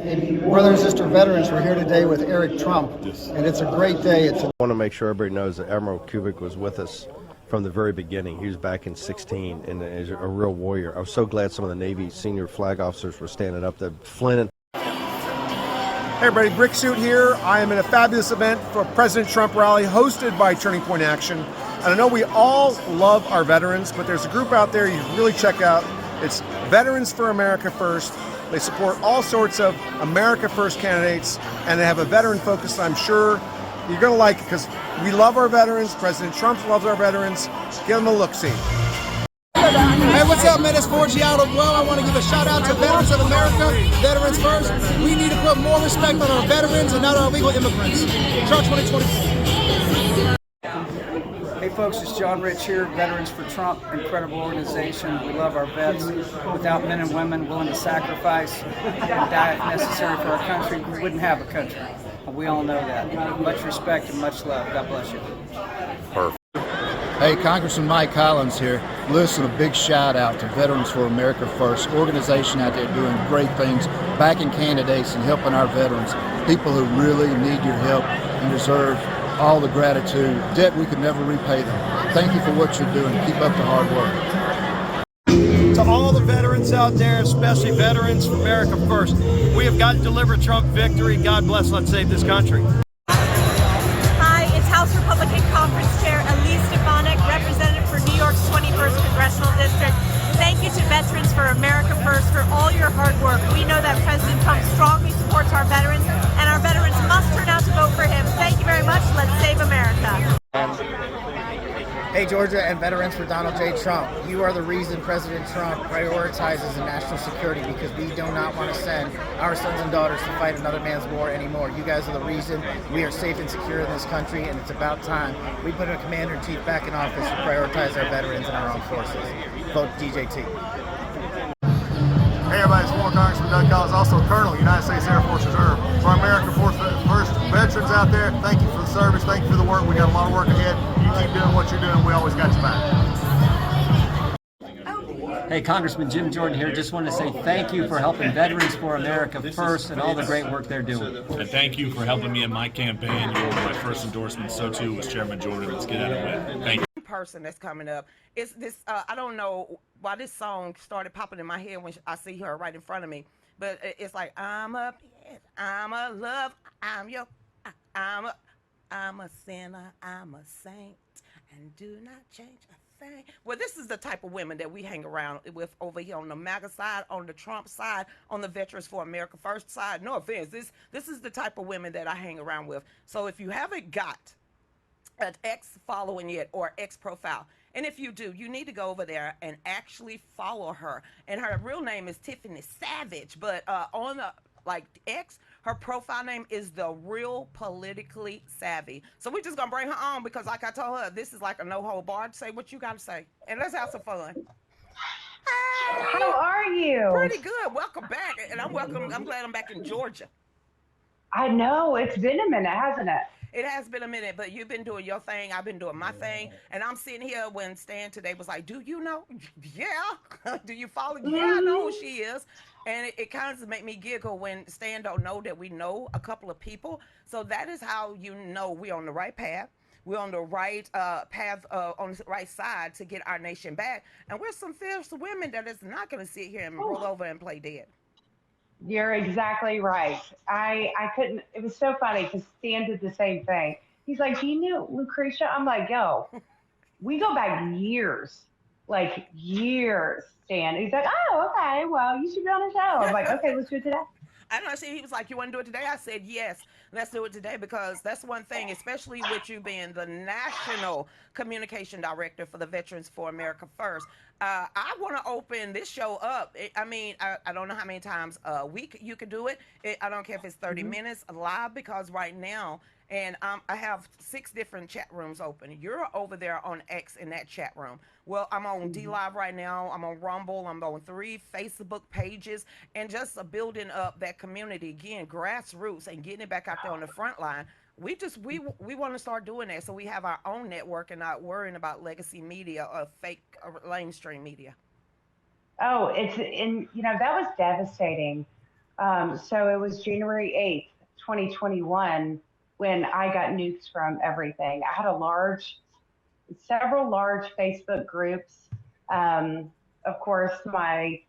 Brother and sister veterans, we're here today with Eric Trump, and it's a great day. I want to make sure everybody knows that Admiral Kubik was with us from the very beginning. He was back in 16 and is a real warrior. I was so glad some of the Navy senior flag officers were standing up. The Flynn. Hey everybody, Brick Suit here. I am in a fabulous event for President Trump rally hosted by Turning Point Action. And I know we all love our veterans, but there's a group out there you really check out. It's Veterans for America First. They support all sorts of America First candidates, and they have a veteran focus I'm sure you're going to like it because we love our veterans. President Trump loves our veterans. Give them a look-see. Hey, what's up, man? It's 4G out of well. I want to give a shout out to Veterans of America, Veterans First. We need to put more respect on our veterans and not our illegal immigrants. Trump 2020. Hey folks, it's John Rich here, Veterans for Trump, incredible organization. We love our vets. Without men and women willing to sacrifice and die if necessary for our country, we wouldn't have a country. We all know that. Much respect and much love. God bless you. Perfect. Hey, Congressman Mike Collins here. Listen, a big shout out to Veterans for America First, organization out there doing great things, backing candidates and helping our veterans, people who really need your help and deserve all the gratitude. Debt we could never repay them. Thank you for what you're doing. Keep up the hard work. To all the veterans out there, especially Veterans for America First, we have got to deliver Trump victory. God bless, let's save this country. Hi, it's House Republican Conference Chair Elise Stefanik, representative for New York's 21st Congressional District. Thank you to Veterans for America First for all your hard work. We know that President Trump strongly supports our veterans, and our veterans must turn out to vote for him. Thank you very much. Let's save America. Hey, Georgia and Veterans for Donald J. Trump. You are the reason President Trump prioritizes national security because we do not want to send our sons and daughters to fight another man's war anymore. You guys are the reason we are safe and secure in this country, and it's about time we put a commander-in-chief back in office to prioritize our veterans and our armed forces. Vote DJT. Hey everybody, it's former Congressman Doug Collins, also Colonel, United States Air Force Reserve. For our America First veterans out there, thank you for the service, thank you for the work. We got a lot of work ahead. You keep doing what you're doing, we always got your back. Hey, Congressman Jim Jordan here. Just want to say thank you for helping Veterans for America First and all the great work they're doing. And thank you for helping me in my campaign. You were my first endorsement. So too was Chairman Jordan. Let's get out of it. Thank you. Person that's coming up is this I don't know why this song started popping in my head when I see her right in front of me, but it's like I'm a love, I'm a sinner, I'm a saint, and do not change a thing. Well, this is the type of women that we hang around with over here on the MAGA side, on the Trump side, on the Veterans for America First side. No offense, this is the type of women that I hang around with. So if you haven't got an X following yet or X profile, and if you do, you need to go over there and actually follow her. And her real name is Tiffany Savage, but on the X, her profile name is The Real Politically Savvy. So we're just gonna bring her on because, like I told her, this is like a no-hold bar. Say what you gotta say, and let's have some fun. Hey, how are you? Pretty good. Welcome back, and I'm glad I'm back in Georgia. I know it's been a minute, hasn't it? It has been a minute, but you've been doing your thing. I've been doing my thing. And I'm sitting here when Stan today was like, do you know? Yeah. Do you follow? Yeah, I know who she is. And it kind of made me giggle when Stan don't know that we know a couple of people. So that is how you know we're on the right path. We're on the right path, on the right side to get our nation back. And we're some fierce women that is not going to sit here and roll over and play dead. You're exactly right. I couldn't, it was so funny because Stan did the same thing. He's like, do you know Lucretia? I'm like, yo, we go back years, like years, Stan. He's like, oh, okay, well, you should be on the show. I'm like, okay, let's do it today. I don't see. He was like, you want to do it today? I said, yes, let's do it today, because that's one thing, especially with you being the national communication director for the Veterans for America First. I want to open this show up. I don't know how many times a week you could do it. I don't care if it's 30 minutes live, because right now, and I have 6 different chat rooms open. You're over there on X in that chat room. Well, I'm on D Live right now. I'm on Rumble. I'm on 3 Facebook pages, and just building up that community again, grassroots, and getting it back out there on the front line. We want to start doing that, so we have our own network and not worrying about legacy media or fake or mainstream media. Oh, that was devastating. So it was January 8th, 2021, when I got nuked from everything. I had several large Facebook groups. Of course, my,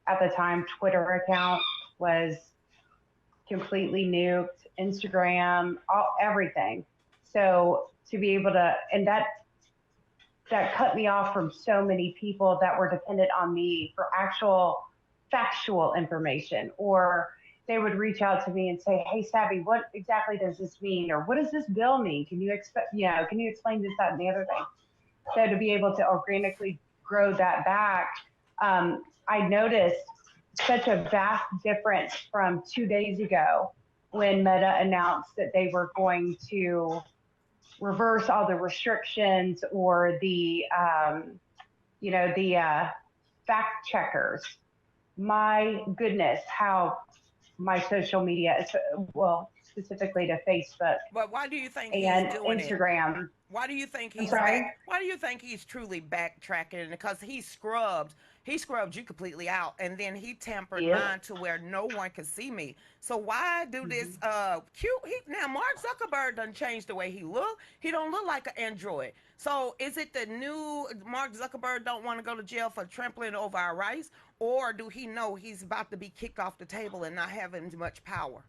at the time, Twitter account was completely nuked, Instagram, everything. So to be able to, and that cut me off from so many people that were dependent on me for actual factual information, or they would reach out to me and say, "Hey, Savvy, what exactly does this mean? Or what does this bill mean? Can you can you explain this, that, and the other thing?" So to be able to organically grow that back, I noticed such a vast difference from 2 days ago when Meta announced that they were going to reverse all the restrictions or the fact checkers. My goodness, how my social media is, well, specifically to Facebook But why do you think and he's doing it? Instagram. Why do you think I'm he's sorry? back? Why do you think he's truly backtracking? Because he scrubbed you completely out, and then he tampered Yep. mine to where no one could see me. So why do this cute? Now Mark Zuckerberg done changed the way he look. He don't look like an android. So is it the new Mark Zuckerberg don't want to go to jail for trampling over our rights, or do he know he's about to be kicked off the table and not having much power?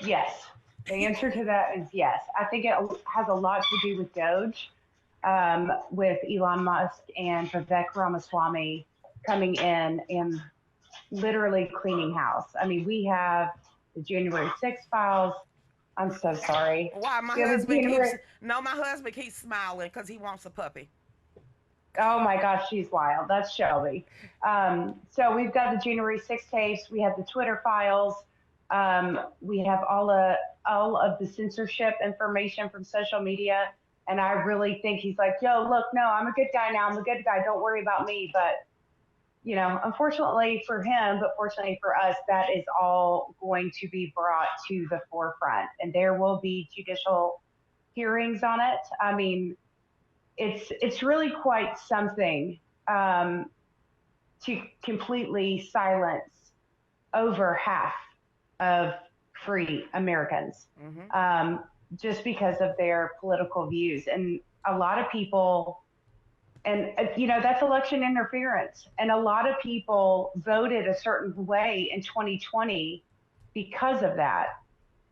Yes. The answer to that is yes. I think it has a lot to do with Doge, with Elon Musk and Vivek Ramaswamy coming in and literally cleaning house. I mean, we have the January 6th files. I'm so sorry. Why my We have the husband January- keeps my husband keeps smiling because he wants a puppy. Oh my gosh, she's wild. That's Shelby. So we've got the January 6th tapes. We have the Twitter files. We have all of the censorship information from social media. And I really think he's like, yo, look, no, I'm a good guy now. I'm a good guy. Don't worry about me. But, unfortunately for him, but fortunately for us, that is all going to be brought to the forefront. And there will be judicial hearings on it. I mean, it's really quite something to completely silence over half of free Americans, just because of their political views. And a lot of people, and that's election interference. And a lot of people voted a certain way in 2020 because of that.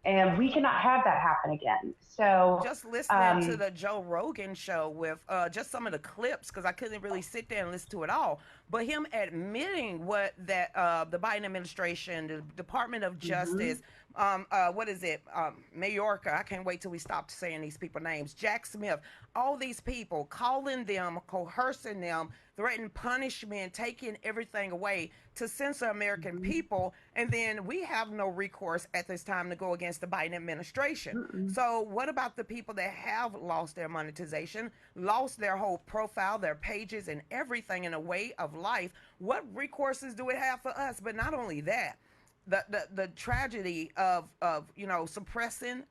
And we cannot have that happen again. So just listening to the Joe Rogan show with just some of the clips, because I couldn't really sit there and listen to it all, but him admitting what that the Biden administration, the Department of Justice, what is it, Mayorkas, I can't wait till we stop saying these people names, Jack Smith, all these people calling them, coercing them, threatening punishment, taking everything away to censor American people, and then we have no recourse at this time to go against the Biden administration. So what about the people that have lost their monetization, lost their whole profile, their pages, and everything in a way of life? What recourses do it have for us? But not only that, the tragedy of suppressing,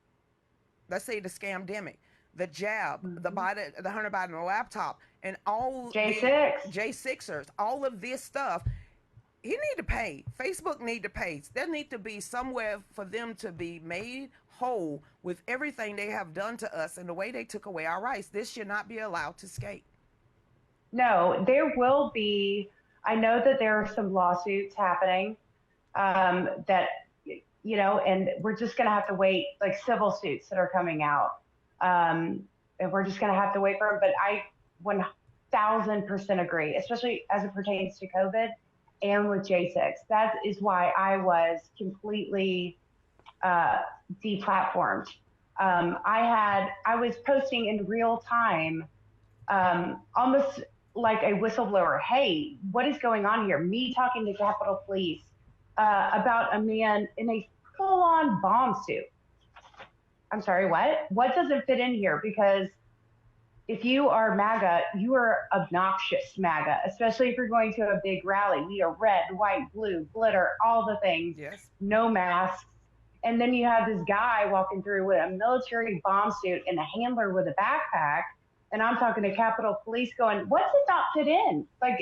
let's say, the scamdemic, the jab, the Hunter Biden laptop, and all J6ers, all of this stuff. He need to pay. Facebook need to pay. There need to be somewhere for them to be made whole with everything they have done to us and the way they took away our rights. This should not be allowed to escape. No, there will be. I know that there are some lawsuits happening that, and we're just going to have to wait, like civil suits that are coming out. And we're just going to have to wait for them. But I 1000% agree, especially as it pertains to COVID and with J6. That is why I was completely deplatformed. I was posting in real time, almost like a whistleblower. Hey, what is going on here? Me talking to Capitol Police about a man in a full-on bomb suit. I'm sorry, what? What doesn't fit in here? Because if you are MAGA, you are obnoxious MAGA, especially if you're going to a big rally. We are red, white, blue, glitter, all the things. Yes. No masks. And then you have this guy walking through with a military bomb suit and a handler with a backpack. And I'm talking to Capitol Police going, what does not fit in? Like,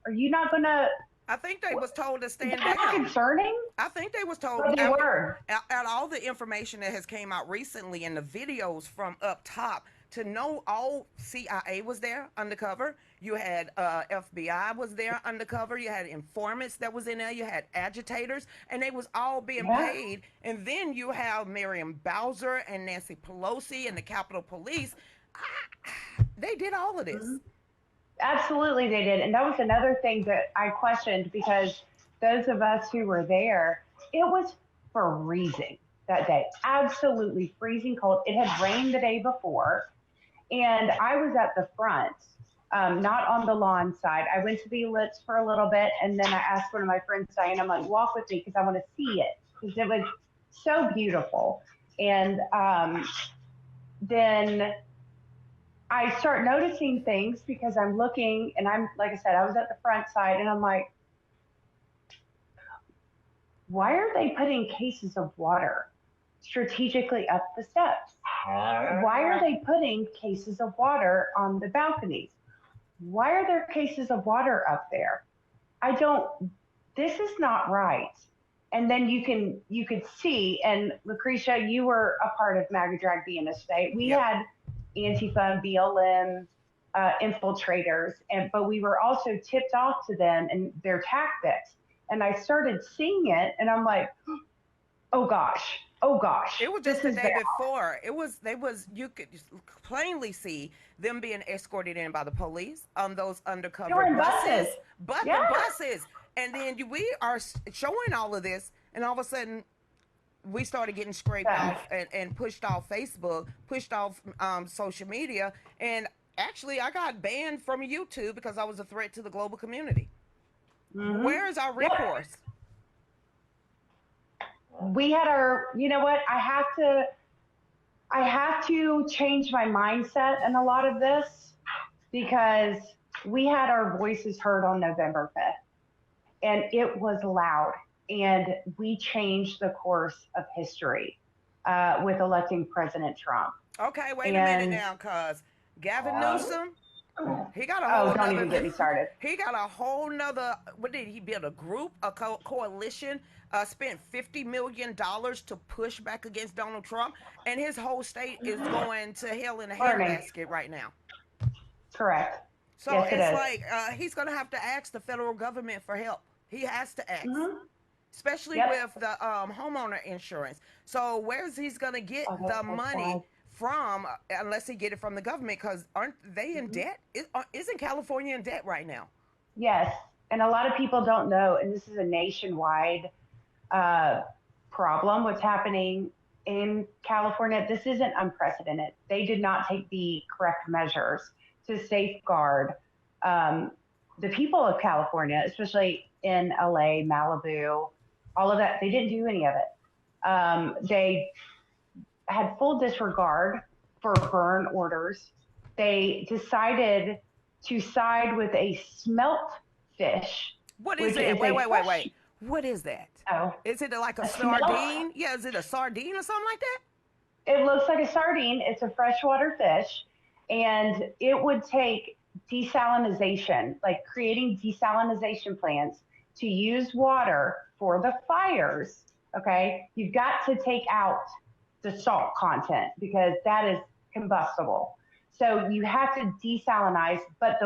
are you not going to I think they was told to stand That's down. concerning. I think they was told But they were. out all the information that has came out recently and the videos from up top to know all CIA was there undercover. You had FBI was there undercover. You had informants that was in there. You had agitators, and they was all being paid. And then you have Miriam Bowser and Nancy Pelosi and the Capitol Police. They did all of this. Absolutely, they did. And that was another thing that I questioned because those of us who were there, it was freezing that day. Absolutely freezing cold. It had rained the day before. And I was at the front, not on the lawn side. I went to the ellipse for a little bit. And then I asked one of my friends, Diane, I'm like, walk with me because I want to see it. Because it was so beautiful. And then I start noticing things because I'm looking and I'm, like I said, I was at the front side and I'm like, why are they putting cases of water strategically up the steps? Why are they putting cases of water on the balconies? Why are there cases of water up there? This is not right. And then you could see, and Lucretia, you were a part of MAGA Drag BNSA. We had Antifa, BLM, infiltrators, but we were also tipped off to them and their tactics. And I started seeing it, and I'm like, oh gosh. It was just the day before. You could plainly see them being escorted in by the police on those undercover buses. The buses. And then we are showing all of this, and all of a sudden, we started getting scraped off and pushed off Facebook, pushed off social media, and actually I got banned from YouTube because I was a threat to the global community. Mm-hmm. Where is our recourse? We had you know what? I have to change my mindset in a lot of this because we had our voices heard on November 5th and it was loud. And we changed the course of history with electing President Trump. Okay, wait a minute now, cuz Gavin Newsom, he got a whole don't even get me started. He got a whole nother, what did he build? A group, a coalition, spent $50 million to push back against Donald Trump, and his whole state is going to hell in a handbasket right now. Correct. So yes, it's like he's going to have to ask the federal government for help. He has to ask. Mm-hmm. Especially with the homeowner insurance. So where's he's going to get the money from unless he get it from the government? Because aren't they in debt? Isn't California in debt right now? Yes. And a lot of people don't know, and this is a nationwide problem, what's happening in California. This isn't unprecedented. They did not take the correct measures to safeguard the people of California, especially in LA, Malibu, all of that. They didn't do any of it. They had full disregard for burn orders. They decided to side with a smelt fish. What is it? Wait. What is that? Oh. Is it like a sardine? Yeah, is it a sardine or something like that? It looks like a sardine. It's a freshwater fish. And it would take desalinization, like creating desalinization plants to use water for the fires, okay? You've got to take out the salt content because that is combustible. So you have to desalinize, but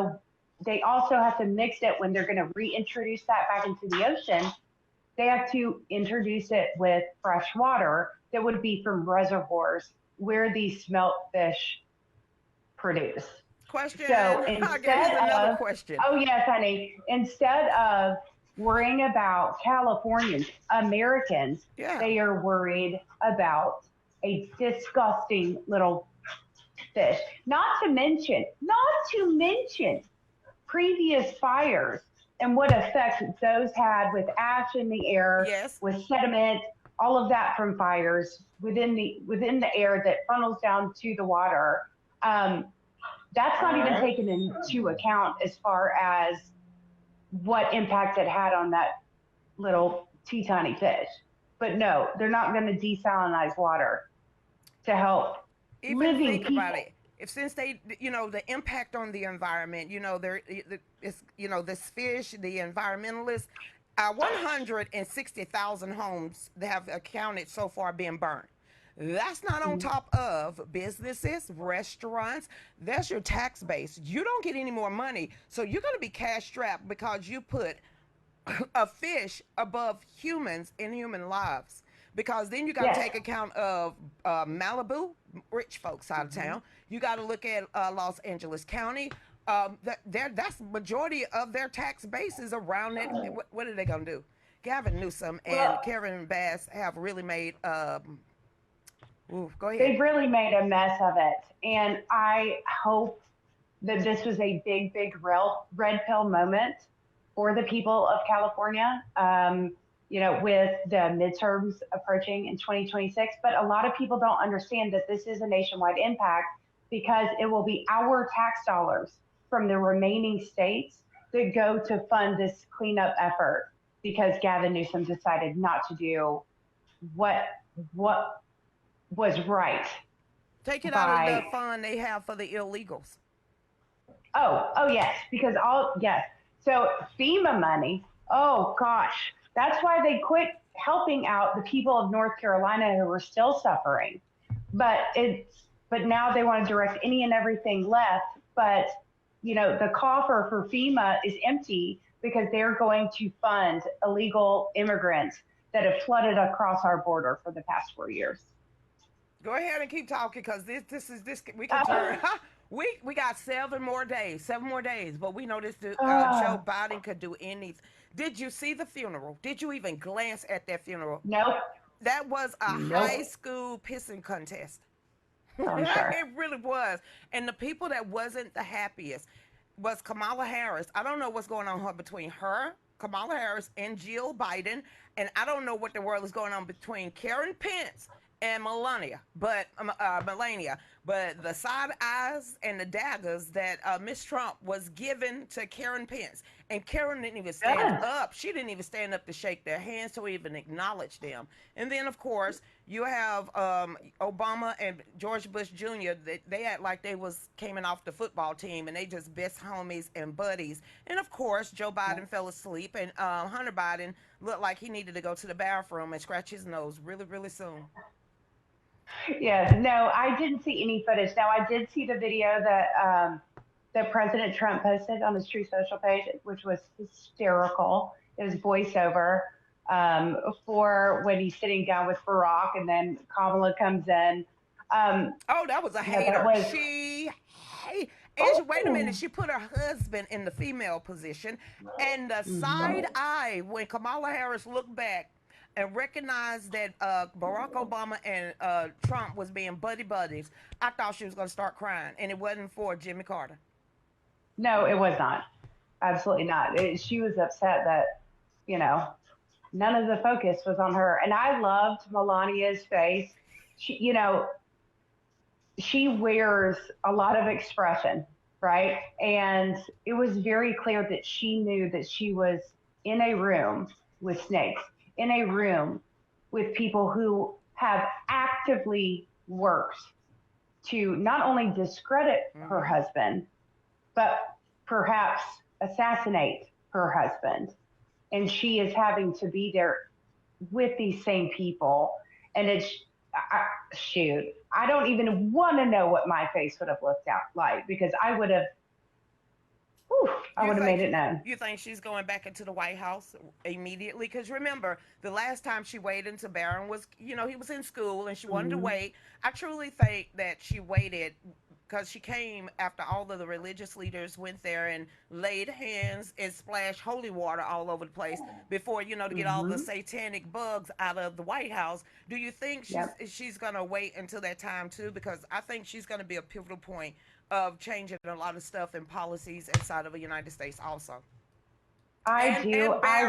they also have to mix it when they're going to reintroduce that back into the ocean. They have to introduce it with fresh water that would be from reservoirs where these smelt fish produce. Question. So instead another question. Oh yes, honey. Instead of worrying about Californians, Americans, they are worried about a disgusting little fish. Not to mention previous fires and what effects those had with ash in the air, with sediment, all of that from fires within the air that funnels down to the water. That's not even taken into account as far as what impact it had on that little teeny fish. But no, they're not going to desalinize water to help living people. About it. if since they, the impact on the environment, there, it's, this fish, the environmentalists, 160,000 homes that have accounted so far being burned. That's not on top of businesses, restaurants. That's your tax base. You don't get any more money, so you're going to be cash strapped because you put a fish above humans in human lives. Because then you got to take account of Malibu, rich folks out of town. You got to look at Los Angeles County. That's majority of their tax base is around it. What are they going to do? Gavin Newsom and Karen Bass have really made. Go ahead. They've really made a mess of it, and I hope that this was a big, big red pill moment for the people of California. With the midterms approaching in 2026, but a lot of people don't understand that this is a nationwide impact because it will be our tax dollars from the remaining states that go to fund this cleanup effort because Gavin Newsom decided not to do what was right. Take it out of the fund they have for the illegals. Oh yes, because So FEMA money, oh gosh, that's why they quit helping out the people of North Carolina who are still suffering. But now they want to direct any and everything left. But the coffer for FEMA is empty because they're going to fund illegal immigrants that have flooded across our border for the past 4 years. Go ahead and keep talking because this we can turn. We got 7 more days, but we know this Joe Biden could do anything. Did you see the funeral? Did you even glance at that funeral? Nope. That was a high school pissing contest. I'm sure. It really was. And the people that wasn't the happiest was Kamala Harris. I don't know what's going on between her, Kamala Harris, and Jill Biden. And I don't know what the world is going on between Karen Pence and Melania, but the side eyes and the daggers that Miss Trump was given to Karen Pence, and Karen didn't even stand up. She didn't even stand up to shake their hands to even acknowledge them. And then, of course, you have Obama and George Bush Jr. They act like they came off the football team, and they just best homies and buddies. And of course, Joe Biden fell asleep, and Hunter Biden looked like he needed to go to the bathroom and scratch his nose really, really soon. Yes, no, I didn't see any footage. Now, I did see the video that President Trump posted on his True Social page, which was hysterical. It was voiceover for when he's sitting down with Barack, and then Kamala comes in. That was a hater. Wait a minute. She put her husband in the female position, and the side eye when Kamala Harris looked back and recognized that Barack Obama and Trump was being buddies, I thought she was going to start crying, and it wasn't for Jimmy Carter. No, it was not. Absolutely not. She was upset that, none of the focus was on her. And I loved Melania's face. She wears a lot of expression, right? And it was very clear that she knew that she was in a room with snakes, in a room with people who have actively worked to not only discredit her husband, but perhaps assassinate her husband. And she is having to be there with these same people. And I don't even want to know what my face would have looked out like, because I would have made it known. You think she's going back into the White House immediately? Because remember, the last time she waited until Barron was, he was in school and she wanted to wait. I truly think that she waited because she came after all of the religious leaders went there and laid hands and splashed holy water all over the place before, to get all the satanic bugs out of the White House. Do you think she's going to wait until that time too? Because I think she's going to be a pivotal point of changing a lot of stuff and policies inside of the United States also. I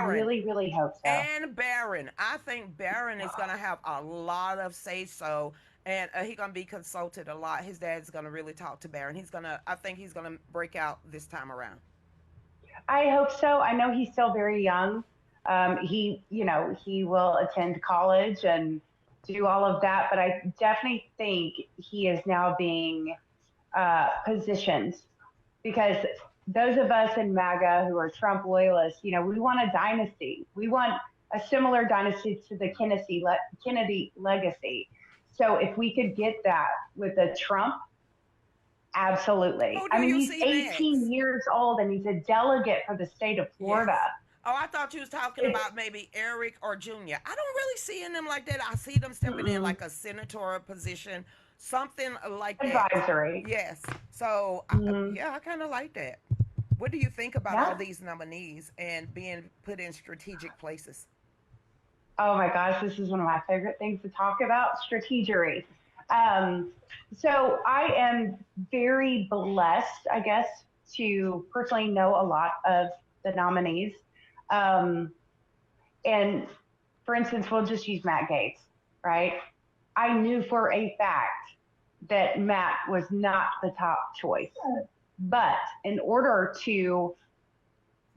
really, really hope so. And Barron. I think Barron is going to have a lot of say-so, and he's going to be consulted a lot. His dad's going to really talk to Barron. I think he's going to break out this time around. I hope so. I know he's still very young. He will attend college and do all of that, but I definitely think he is now being positions, because those of us in MAGA who are Trump loyalists, we want a dynasty. We want a similar dynasty to the Kennedy legacy. So if we could get that with a Trump, absolutely. Who do I mean, you he's see 18 next? years old and he's a delegate for the state of Florida. Yes. Oh, I thought you was talking about maybe Eric or Junior. I don't really see in them like that. I see them stepping in like a senatorial position, something like that. Advisory. Yes. So, yeah, I kind of like that. What do you think about all these nominees and being put in strategic places? Oh my gosh, this is one of my favorite things to talk about, strategery. So I am very blessed, I guess, to personally know a lot of the nominees. And for instance, we'll just use Matt Gaetz, right? I knew for a fact that Matt was not the top choice. But in order to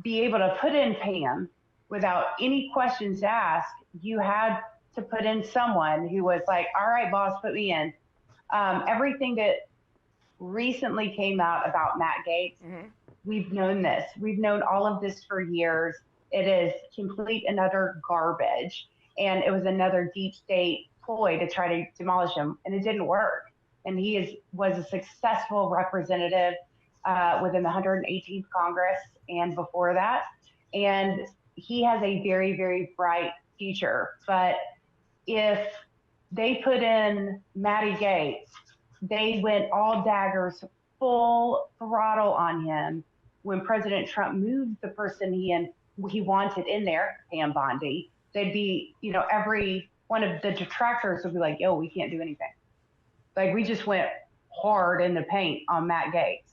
be able to put in Pam without any questions asked, you had to put in someone who was like, all right, boss, put me in. Everything that recently came out about Matt Gaetz, we've known this. We've known all of this for years. It is complete and utter garbage. And it was another deep state ploy to try to demolish him, and it didn't work. And he was a successful representative within the 118th Congress and before that. And he has a very, very bright future. But if they put in Matty Gaetz, they went all daggers, full throttle on him when President Trump moved the person he wanted in there, Pam Bondi. They'd be, every one of the detractors would be like, yo, we can't do anything. Like, we just went hard in the paint on Matt Gaetz.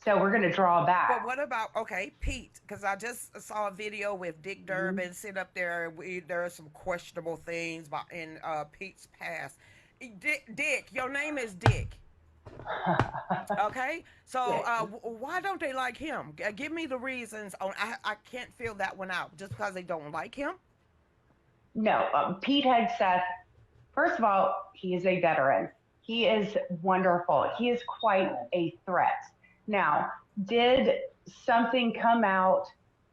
So we're going to draw back. But what about, Pete? Because I just saw a video with Dick Durbin sit up there. There are some questionable things in Pete's past. Dick, your name is Dick. Okay? So why don't they like him? Give me the reasons. I can't fill that one out just because they don't like him. No, Pete Hegseth, first of all, he is a veteran. He is wonderful. He is quite a threat. Now, did something come out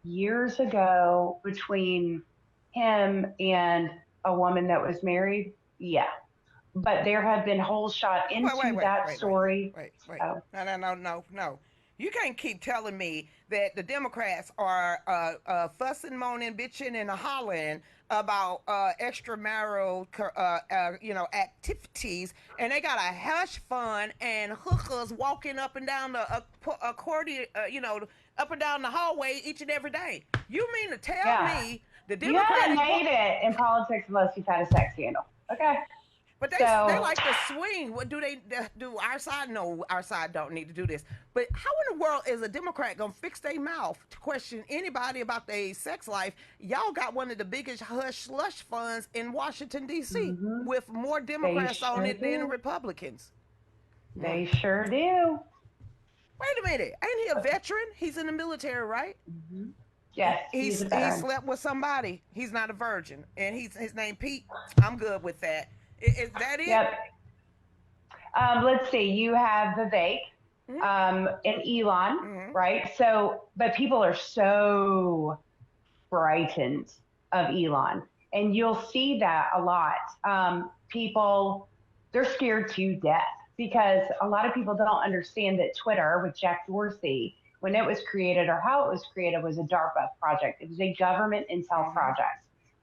years ago between him and a woman that was married? Yeah. But there have been holes shot into that story. Wait. No. You can't keep telling me that the Democrats are fussing, moaning, bitching, and hollering about extramarital, activities, and they got a hush fund and hookers walking up and down the accordion, up and down the hallway each and every day. You mean to tell me the Democrats? You haven't made it in politics unless you've had a sex scandal. Okay. But they like to swing. What do they do? Our side? No, our side don't need to do this. But how in the world is a Democrat going to fix their mouth to question anybody about their sex life? Y'all got one of the biggest hush-slush funds in Washington, D.C. with more Democrats on it than Republicans. They sure do. Wait a minute. Ain't he a veteran? He's in the military, right? Yes, he slept with somebody. He's not a virgin. And his name Pete. I'm good with that. Is that it? Yep. Let's see. You have Vivek and Elon, right? So, but people are so frightened of Elon, and you'll see that a lot. People, they're scared to death because a lot of people don't understand that Twitter with Jack Dorsey, when it was created or how it was created, was a DARPA project. It was a government intel project,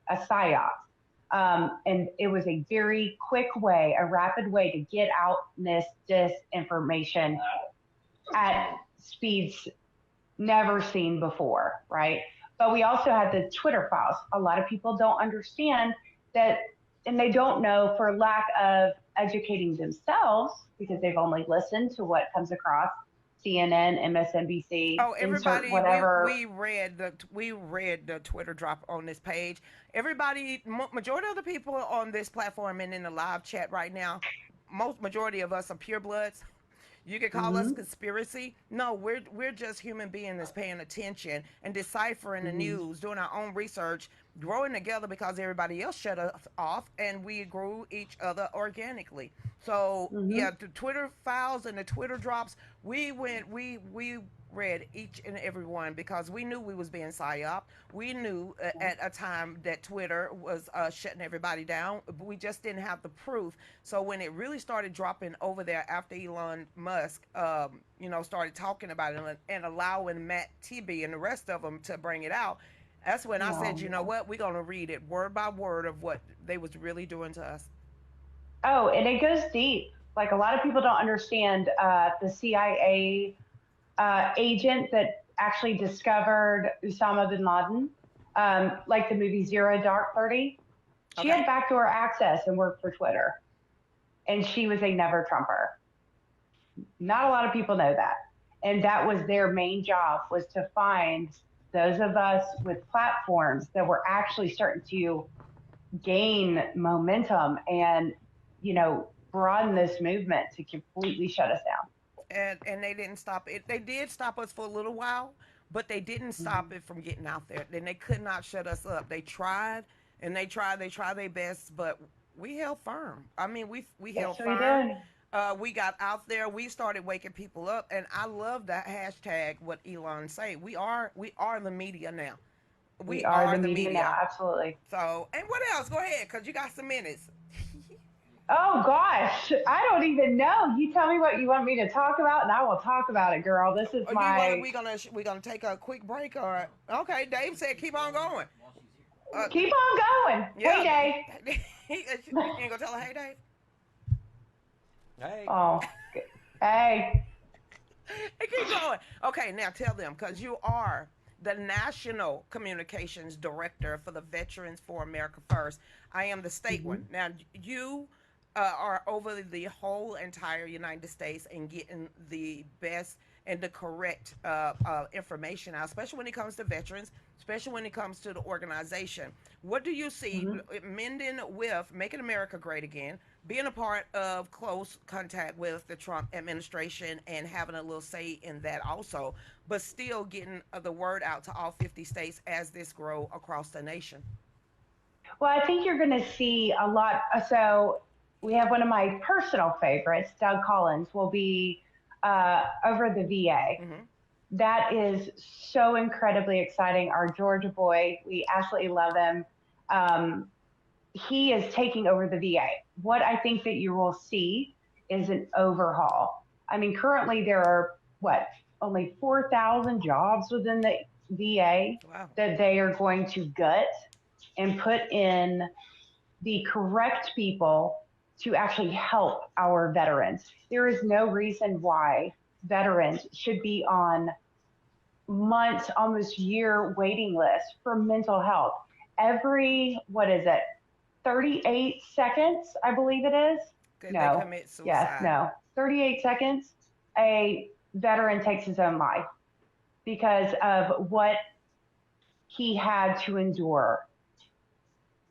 a PSYOP. And it was a very quick way, a rapid way to get out this disinformation at speeds never seen before, right? But we also had the Twitter files. A lot of people don't understand that, and they don't know for lack of educating themselves because they've only listened to what comes across CNN, MSNBC, everybody, whatever. We read the Twitter drop on this page. Everybody, majority of the people on this platform and in the live chat right now, majority of us are purebloods. You could call us conspiracy. No, we're just human beings that's paying attention and deciphering the news, doing our own research, growing together because everybody else shut us off, and we grew each other organically. So yeah, the Twitter files and the Twitter drops, we read each and every one because we knew we was being psyoped. We knew at a time that Twitter was shutting everybody down. But we just didn't have the proof. So when it really started dropping over there after Elon Musk, started talking about it and allowing Matt TB and the rest of them to bring it out, that's when I said, you know what, we're gonna read it word by word of what they was really doing to us. Oh, and it goes deep. Like a lot of people don't understand the CIA agent that actually discovered Osama bin Laden, like the movie Zero Dark 30. She had backdoor access and worked for Twitter. And she was a never Trumper. Not a lot of people know that. And that was their main job, was to find those of us with platforms that were actually starting to gain momentum and, broaden this movement to completely shut us down. And they didn't stop it. They did stop us for a little while, but they didn't stop it from getting out there. Then they could not shut us up. They tried and they tried their best, but we held firm. I mean, we held firm. We got out there. We started waking people up, and I love that hashtag. What Elon say? We are the media now. We are the media now. Absolutely. So, and what else? Go ahead, cause you got some minutes. Oh gosh, I don't even know. You tell me what you want me to talk about, and I will talk about it, girl. This is we gonna take a quick break, or okay? Dave said keep on going. Keep on going. Yeah. Hey, Dave. You ain't gonna tell her, hey, Dave. Hey. Oh, hey. Hey, keep going. Okay, now tell them, because you are the National Communications Director for the Veterans for America First. I am the state one. Now, you are over the whole entire United States and getting the best and the correct information out, especially when it comes to veterans, especially when it comes to the organization. What do you see mending with Making America Great Again, being a part of close contact with the Trump administration and having a little say in that also, but still getting the word out to all 50 states as this grow across the nation? Well, I think you're going to see a lot. So we have one of my personal favorites, Doug Collins, will be over the VA. That is so incredibly exciting. Our Georgia boy, we absolutely love him. He is taking over the VA. What I think that you will see is an overhaul. I mean, currently there are, only 4,000 jobs within the VA that they are going to gut and put in the correct people to actually help our veterans. There is no reason why veterans should be on months, almost year waiting list for mental health. Every, 38 seconds, I believe it is. They commit suicide. Yes, no. 38 seconds, a veteran takes his own life because of what he had to endure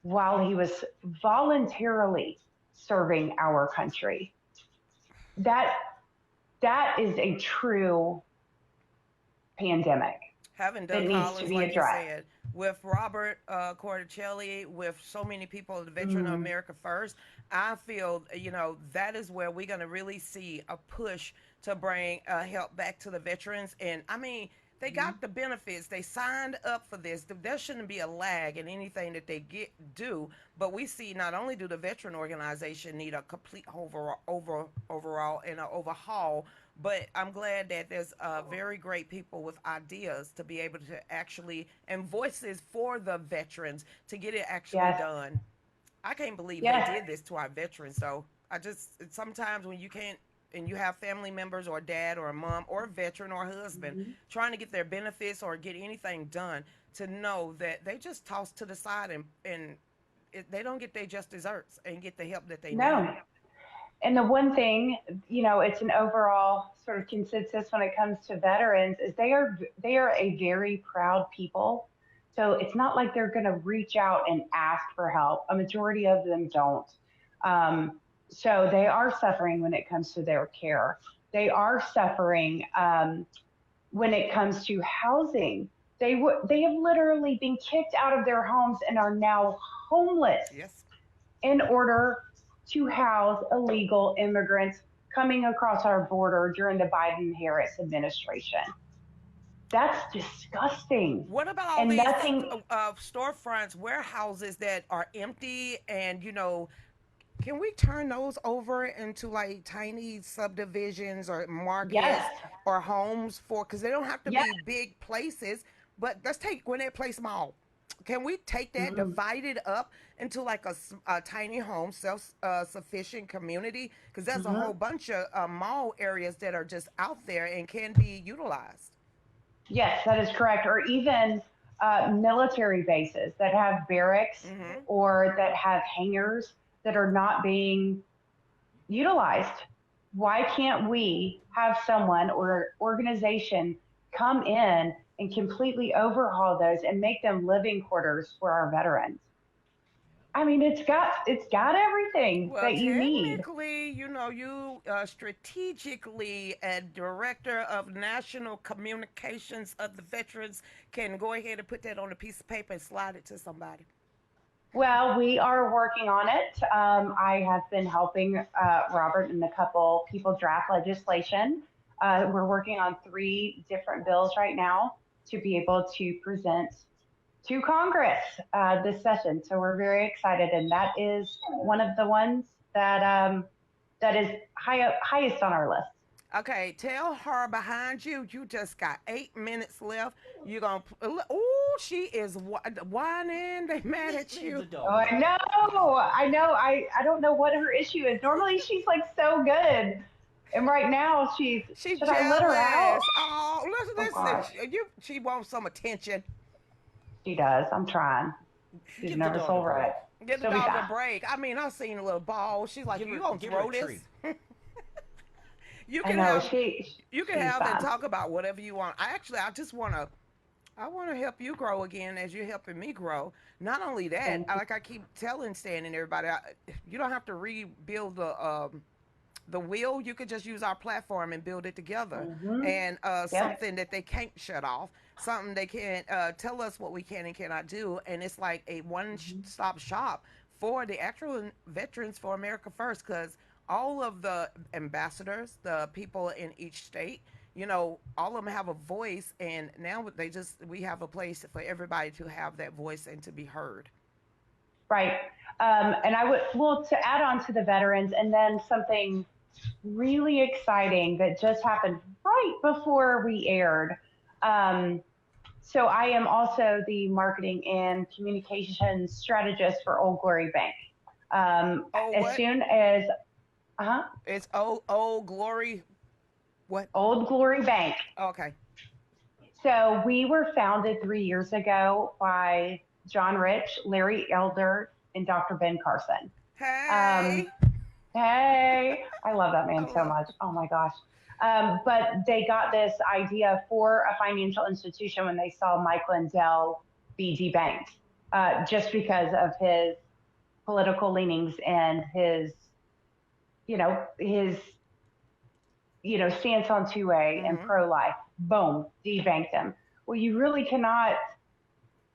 while he was voluntarily serving our country. That is a true pandemic. Having that done needs college, to be like addressed. you said, with Robert Cordicelli, with so many people, the Veteran of America First, I feel, that is where we're going to really see a push to bring help back to the veterans. And I mean, they got the benefits. They signed up for this. There shouldn't be a lag in anything that they do. But we see not only do the veteran organization need a complete overall and an overhaul, but I'm glad that there's very great people with ideas to be able to actually, and voices for the veterans to get it actually done. I can't believe they did this to our veterans. So sometimes when you can't, and you have family members or dad or a mom or a veteran or a husband trying to get their benefits or get anything done, to know that they just tossed to the side and they don't get their just desserts and get the help that they need. And the one thing, it's an overall sort of consensus when it comes to veterans is they are a very proud people. So it's not like they're going to reach out and ask for help. A majority of them don't. So they are suffering when it comes to their care. They are suffering when it comes to housing. They have literally been kicked out of their homes and are now homeless Yes. in order to house illegal immigrants coming across our border during the Biden-Harris administration. That's disgusting. What about all And these nothing, storefronts, warehouses that are empty and, can we turn those over into like tiny subdivisions or markets yes, or homes because they don't have to yes. be big places, but let's take Gwinnett Place Mall. Can we take that, Mhm. divide it up into like a tiny home, self-sufficient community? Because there's a whole Mhm. bunch of mall areas that are just out there and can be utilized. Yes, that is correct. Or even military bases that have barracks Mm-hmm. or that have hangars that are not being utilized. Why can't we have someone or organization come in and completely overhaul those and make them living quarters for our veterans? I mean, it's got everything Well, that you need. technically, you strategically and director of national communications of the veterans can go ahead and put that on a piece of paper and slide it to somebody. Well, we are working on it. I have been helping Robert and a couple people draft legislation. We're working on 3 different bills right now to be able to present to Congress this session. So we're very excited, and that is one of the ones that is highest on our list. Okay, tell her behind you. You just got 8 minutes left. You're gonna. Oh, she is whining. They mad at you. Oh, I know. I don't know what her issue is. Normally she's like so good, and right now she's. She's Should I let her out? jealous. Oh, Oh listen. gosh, She wants some attention. she does. I'm trying. She's Give the nervous dog a all right. Get the She'll be dog fine. a break. I mean, I seen a little ball. She's like, Give you her- gonna give her a throw this? treat. You I can know have. she. You can She's have and fine. talk about whatever you want. I just wanna. I want to help you grow again as you're helping me grow. Not only that, Thank you. like I keep telling Stan and everybody, you don't have to rebuild the wheel. You could just use our platform and build it together. Mhm. And Yep. something that they can't shut off, something they can't tell us what we can and cannot do. And it's like a one-stop shop for the actual Veterans for America First, because all of the ambassadors, the people in each state, all of them have a voice, and now we have a place for everybody to have that voice and to be heard. Right. And to add on to the veterans, and then something really exciting that just happened right before we aired. So I am also the marketing and communications strategist for Old Glory Bank. As What? soon as, It's Old Glory. What? Old Glory Bank. Okay. So we were founded 3 years ago by John Rich, Larry Elder, and Dr. Ben Carson. Hey. Hey, I love that man so much. Oh my gosh. But they got this idea for a financial institution when they saw Mike Lindell be debanked, just because of his political leanings and his stance on 2A and pro-life. Boom, debanked him. Well, you really cannot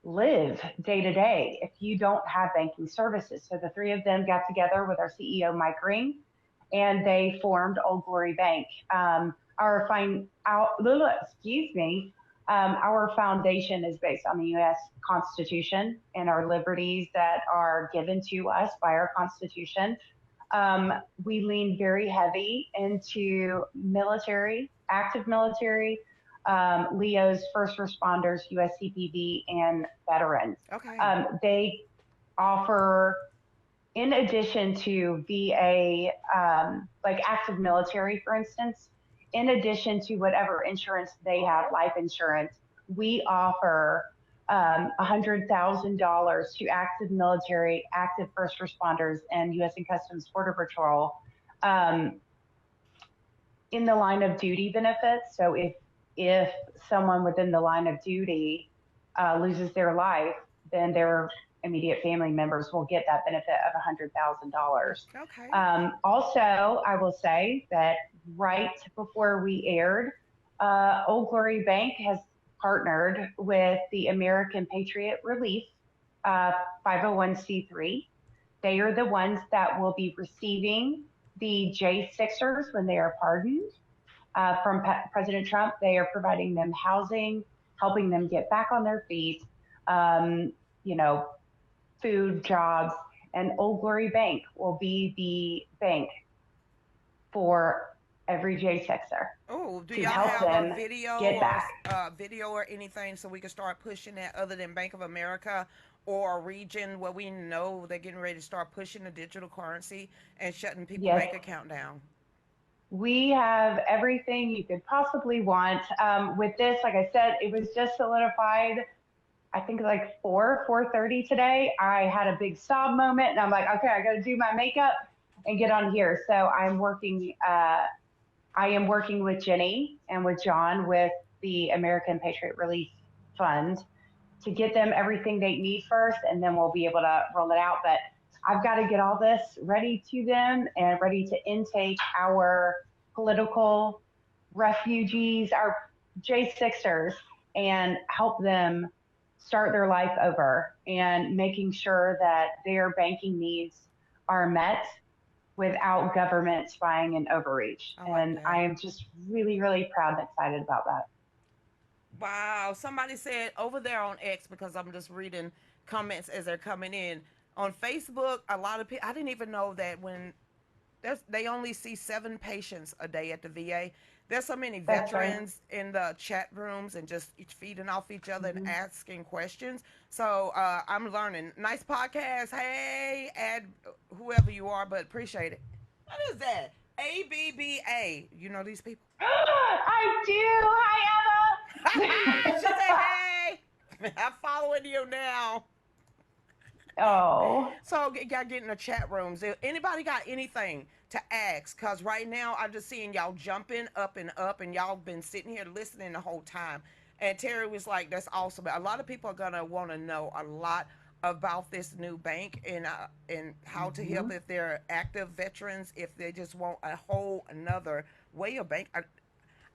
live day to day if you don't have banking services. So the 3 of them got together with our CEO, Mike Ring, and they formed Old Glory Bank. Our foundation is based on the U.S. Constitution and our liberties that are given to us by our Constitution. We lean very heavy into military, active military, LEOs, first responders, US CPB, and veterans. Okay. They offer, in addition to VA, like active military, for instance, in addition to whatever insurance they have, life insurance, we offer $100,000 to active military, active first responders, and U.S. and Customs Border Patrol in the line of duty benefits. So if someone within the line of duty loses their life, then their immediate family members will get that benefit of $100,000. Okay. Also, I will say that right before we aired, Old Glory Bank has partnered with the American Patriot Relief 501c3. They are the ones that will be receiving the J6ers when they are pardoned from President Trump. They are providing them housing, helping them get back on their feet, you know, food, jobs, and Old Glory Bank will be the bank for every J6er. Oh, do to y'all help have them a video get or back. video or anything so we can start pushing that other than Bank of America or a region where we know they're getting ready to start pushing the digital currency and shutting people's Yes. bank account down? We have everything you could possibly want. With this, like I said, it was just solidified. I think like 4:30 today. I had a big sob moment, and I'm like, okay, I got to do my makeup and get on here. So I'm working. I am working with Jenny and with John with the American Patriot Relief Fund to get them everything they need first, and then we'll be able to roll it out. But I've got to get all this ready to them and ready to intake our political refugees, our J6ers, and help them start their life over and making sure that their banking needs are met without government spying and overreach. And I am just really, really proud and excited about that. Wow. Somebody said over there on X, because I'm just reading comments as they're coming in. On Facebook, a lot of people, I didn't even know that when they only see 7 patients a day at the VA. There's so many That's right. veterans in the chat rooms and just feeding off each other and asking questions. So I'm learning. Nice podcast. Hey, add whoever you are, but appreciate it. What is that? ABBA. You know these people? I do. Hi, Emma. She said, hey, I'm following you now. Oh. So y'all get in the chat rooms. If anybody got anything to ask? Because right now I'm just seeing y'all jumping up, and y'all been sitting here listening the whole time. And Terry was like, that's awesome. A lot of people are going to want to know a lot about this new bank and how to help if they're active veterans, if they just want a whole another way of bank.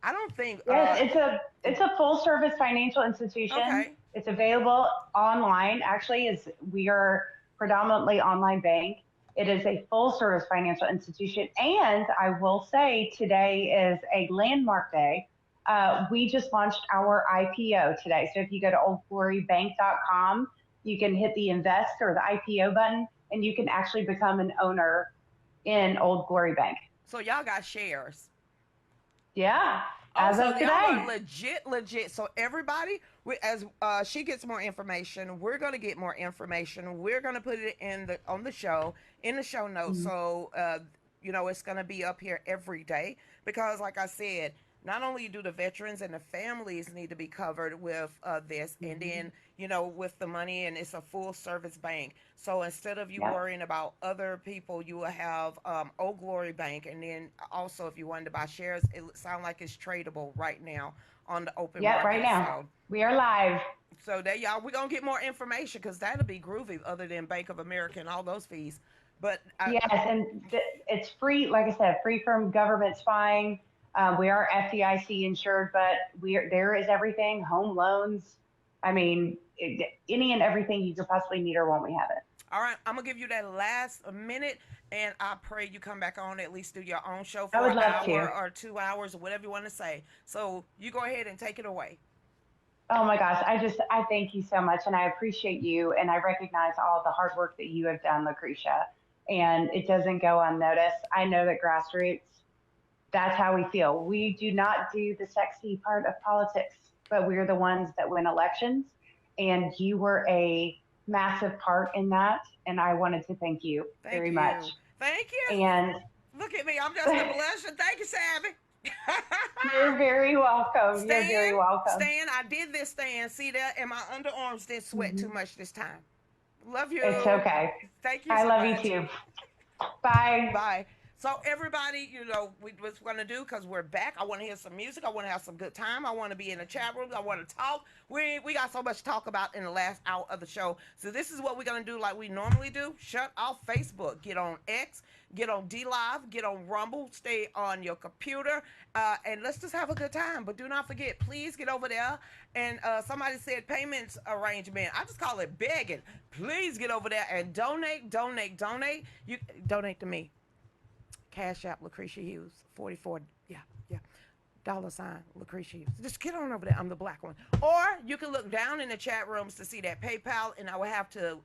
I don't think. Yes, it's a full service financial institution. Okay. It's available online. Actually, we are predominantly online bank. It is a full service financial institution, and I will say today is a landmark day. We just launched our IPO today. So if you go to oldglorybank.com, you can hit the invest or the IPO button, and you can actually become an owner in Old Glory Bank. So y'all got shares. Yeah, as of today. Y'all are legit. So everybody, as she gets more information, we're gonna get more information. We're gonna put it on the show, in the show notes. So it's gonna be up here every day because, like I said, not only do the veterans and the families need to be covered with this, and then with the money, and it's a full service bank. So instead of you worrying about other people, you will have Old Glory Bank, and then also if you wanted to buy shares, it sounds like it's tradable right now on the open market. Yeah, right now we are live. So there, y'all, we're gonna get more information because that'll be groovy, other than Bank of America and all those fees. But it's free. Like I said, free from government spying. We are FDIC insured, but there is everything, home loans. I mean, any and everything you could possibly need or want, we have it. All right, I'm going to give you that last minute, and I pray you come back on, at least do your own show for an hour or 2 hours or whatever you want to say. So you go ahead and take it away. Oh my gosh, I thank you so much, and I appreciate you, and I recognize all the hard work that you have done, Lucretia, and it doesn't go unnoticed. I know that Grassroots, that's how we feel. We do not do the sexy part of politics, but we're the ones that win elections. And you were a massive part in that. And I wanted to thank you very much. Thank you. And look at me. I'm just a blushing. Thank you, Savvy. You're very welcome. You're very welcome. Stan, I did this, Stan. See that? And my underarms didn't sweat too much this time. Love you. It's okay. Thank you I so love much. you too. Bye. Bye. So everybody, you know, what we're going to do, because we're back, I want to hear some music. I want to have some good time. I want to be in the chat room. I want to talk. We got so much to talk about in the last hour of the show. So this is what we're going to do like we normally do. Shut off Facebook. Get on X. Get on DLive. Get on Rumble. Stay on your computer. And let's just have a good time. But do not forget, please get over there. And somebody said payments arrangement. I just call it begging. Please get over there and donate. You donate to me. Cash App Lucretia Hughes 44. Yeah. $ Lucretia Hughes. Just get on over there. I'm the black one. Or you can look down in the chat rooms to see that PayPal, and I will have to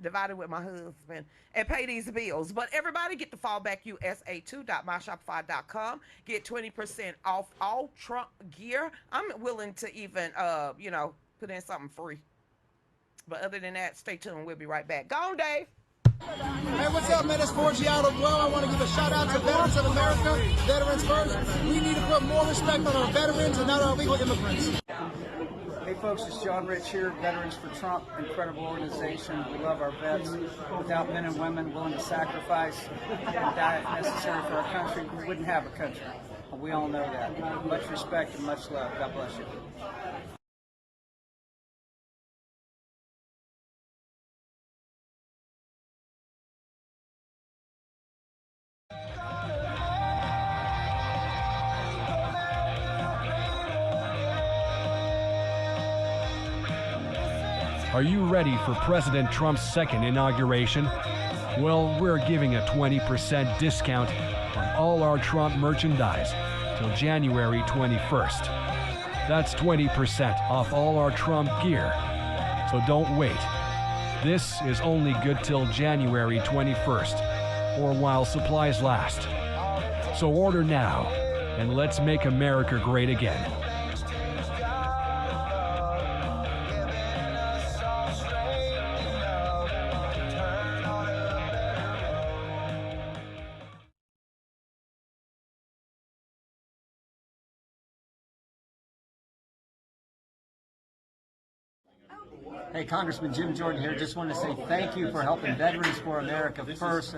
divide it with my husband and pay these bills. But everybody get the fallback USA2.myshopify.com. Get 20% off all Trump gear. I'm willing to even put in something free. But other than that, stay tuned. We'll be right back. Go on, Dave. Hey, what's up, man? It's Forgiato. Well, I want to give a shout out to Veterans of America, Veterans First. We need to put more respect on our veterans and not our illegal immigrants. Hey folks, it's John Rich here, Veterans for Trump, incredible organization. We love our vets. Without men and women willing to sacrifice and die if necessary for our country, we wouldn't have a country. We all know that. Much respect and much love. God bless you. Are you ready for President Trump's second inauguration? Well, we're giving a 20% discount on all our Trump merchandise till January 21st. That's 20% off all our Trump gear. So don't wait. This is only good till January 21st, or while supplies last. So order now, and let's make America great again. Hey, Congressman Jim Jordan here. Just want to say thank you for helping Veterans for America First.